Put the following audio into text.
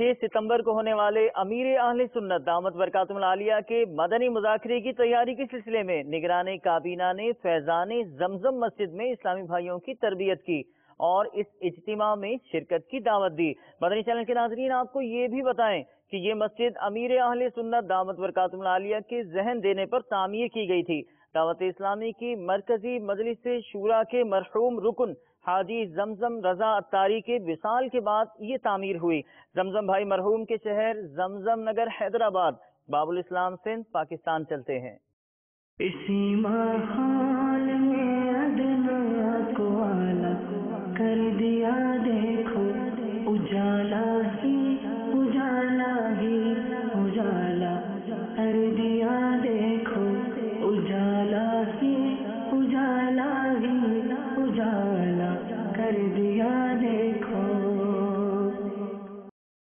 6 ستمبر کو ہونے والے امیر اہل سنت دامت برکاتہم العالیہ کے مدنی مذاکرے کی تیاری کے سلسلے میں نگران کابینہ نے فیضان زمزم مسجد میں اسلامی بھائیوں کی تربیت کی اور اس اجتماع میں شرکت کی دعوت دی۔ مدنی چینل کے ناظرین، آپ کو یہ بھی بتائیں کہ یہ مسجد امیر اہل سنت دامت برکاتہم العالیہ کے ذہن دینے پر تعمیر کی گئی تھی۔ دعوت اسلامی کی مرکزی مجلس شورا کے مرحوم رکن حاجی زمزم رضا اتاری کے وصال کے بعد یہ تعمیر ہوئی۔ زمزم بھائی مرحوم کے شہر زمزم نگر حیدرآباد باب الاسلام سندھ پاکستان چلتے ہیں۔ اسی ماحول میں ادنا کو آلہ کر دیا دیکھو، اجالا ہی